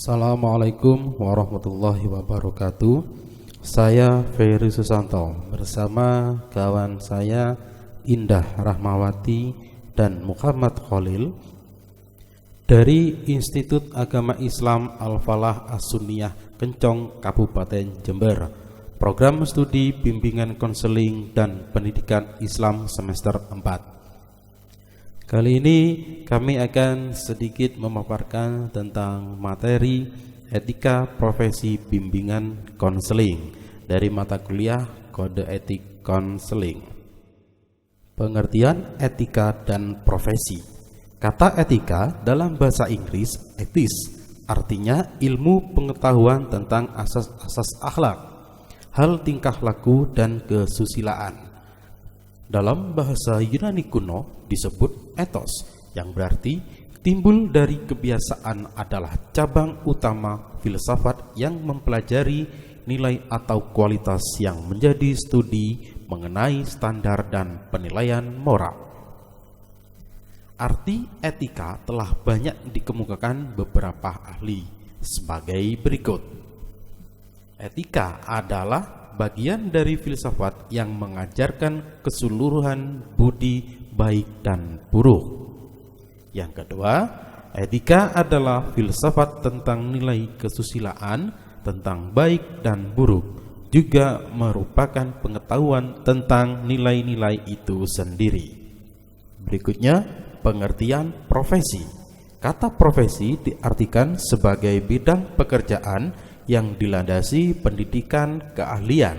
Assalamualaikum warahmatullahi wabarakatuh. Saya Ferry Susanto bersama kawan saya Indah Rahmawati dan Muhammad Khalil dari Institut Agama Islam Al-Falah As-Sunniyah Kencong, Kabupaten Jember. Program studi bimbingan konseling dan pendidikan Islam semester 4. Kali ini kami akan sedikit memaparkan tentang materi etika profesi bimbingan konseling dari mata kuliah Kode Etik Konseling. Pengertian etika dan profesi. Kata etika dalam bahasa Inggris etis, artinya ilmu pengetahuan tentang asas-asas akhlak, hal tingkah laku dan kesusilaan. Dalam bahasa Yunani kuno disebut ethos, yang berarti timbul dari kebiasaan adalah cabang utama filsafat yang mempelajari nilai atau kualitas yang menjadi studi mengenai standar dan penilaian moral. Arti etika telah banyak dikemukakan beberapa ahli sebagai berikut. Etika adalah bagian dari filsafat yang mengajarkan keseluruhan budi baik dan buruk. Yang kedua, etika adalah filsafat tentang nilai kesusilaan, tentang baik dan buruk, juga merupakan pengetahuan tentang nilai-nilai itu sendiri. Berikutnya, pengertian profesi. Kata profesi diartikan sebagai bidang pekerjaan yang dilandasi pendidikan, keahlian,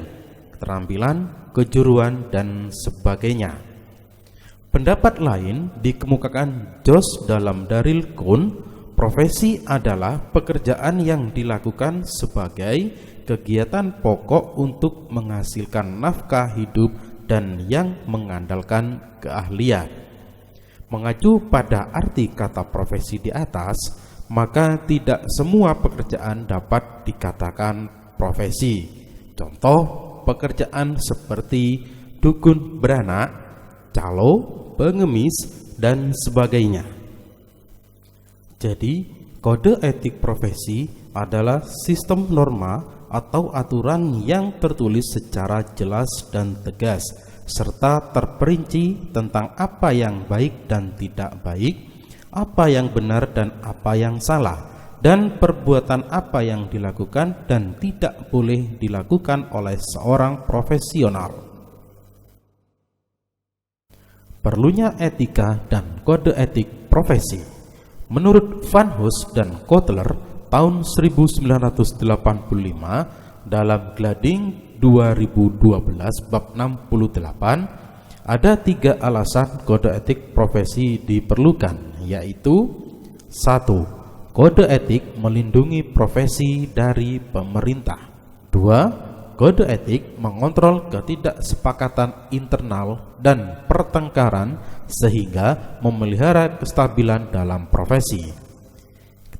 keterampilan, kejuruan, dan sebagainya. Pendapat lain dikemukakan Jos dalam Daril Kun, profesi adalah pekerjaan yang dilakukan sebagai kegiatan pokok untuk menghasilkan nafkah hidup dan yang mengandalkan keahlian. Mengacu pada arti kata profesi di atas, maka tidak semua pekerjaan dapat dikatakan profesi. Contoh pekerjaan seperti dukun beranak, calo, pengemis, dan sebagainya. Jadi, kode etik profesi adalah sistem norma atau aturan yang tertulis secara jelas dan tegas, serta terperinci tentang apa yang baik dan tidak baik, apa yang benar dan apa yang salah, dan perbuatan apa yang dilakukan dan tidak boleh dilakukan oleh seorang profesional. Perlunya etika dan kode etik profesi. Menurut Van Hoos dan Kotler tahun 1985 dalam Glading 2012 bab 68, ada 3 alasan kode etik profesi diperlukan, yaitu 1. Kode etik melindungi profesi dari pemerintah. 2. Kode etik mengontrol ketidaksepakatan internal dan pertengkaran sehingga memelihara kestabilan dalam profesi.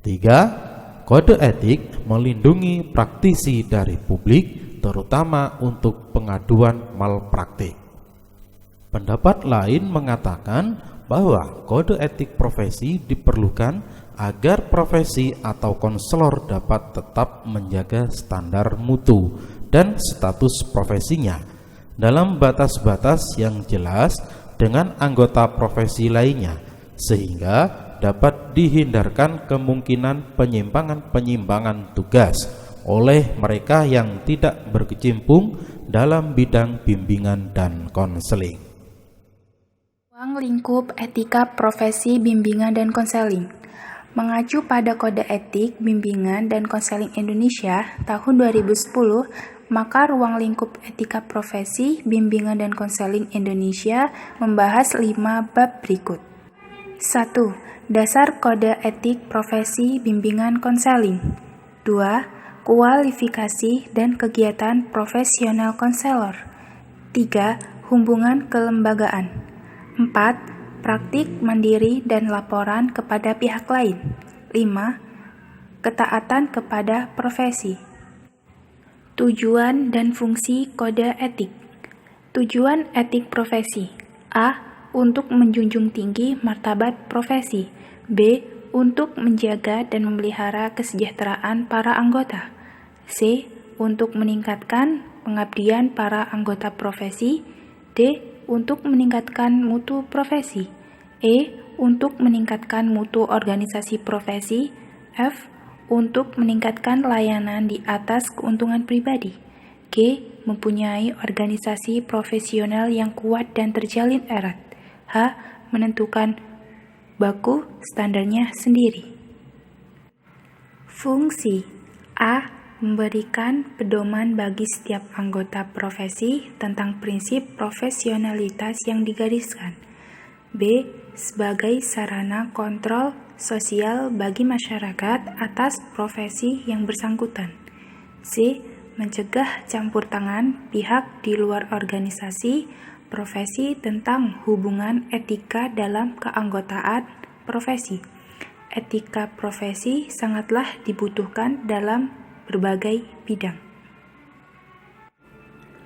3. Kode etik melindungi praktisi dari publik, terutama untuk pengaduan malpraktik. Pendapat lain mengatakan bahwa kode etik profesi diperlukan agar profesi atau konselor dapat tetap menjaga standar mutu dan status profesinya dalam batas-batas yang jelas dengan anggota profesi lainnya, sehingga dapat dihindarkan kemungkinan penyimpangan-penyimpangan tugas oleh mereka yang tidak berkecimpung dalam bidang bimbingan dan konseling. Ruang lingkup etika profesi bimbingan dan konseling. Mengacu pada Kode Etik Bimbingan dan Konseling Indonesia tahun 2010, maka ruang lingkup etika profesi bimbingan dan konseling Indonesia membahas 5 bab berikut. 1. Dasar Kode Etik Profesi Bimbingan Konseling. 2. Kualifikasi dan kegiatan profesional konselor. 3. Hubungan kelembagaan. 4. Praktik mandiri dan laporan kepada pihak lain. 5. Ketaatan kepada profesi. Tujuan dan fungsi kode etik. Tujuan etik profesi. A. Untuk menjunjung tinggi martabat profesi. B. untuk menjaga dan memelihara kesejahteraan para anggota. C. Untuk meningkatkan pengabdian para anggota profesi. D. Untuk meningkatkan mutu profesi. E. Untuk meningkatkan mutu organisasi profesi. F. Untuk meningkatkan layanan di atas keuntungan pribadi. G. Mempunyai organisasi profesional yang kuat dan terjalin erat. H. Menentukan baku standarnya sendiri. Fungsi A. Memberikan pedoman bagi setiap anggota profesi tentang prinsip profesionalitas yang digariskan. B. Sebagai sarana kontrol sosial bagi masyarakat atas profesi yang bersangkutan. C. Mencegah campur tangan pihak di luar organisasi profesi tentang hubungan etika dalam keanggotaan profesi. Etika profesi sangatlah dibutuhkan dalam berbagai bidang.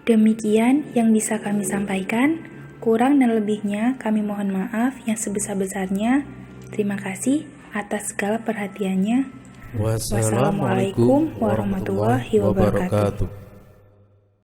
Demikian yang bisa kami sampaikan. Kurang dan lebihnya kami mohon maaf yang sebesar-besarnya. Terima kasih atas segala perhatiannya. Wassalamualaikum warahmatullahi wabarakatuh.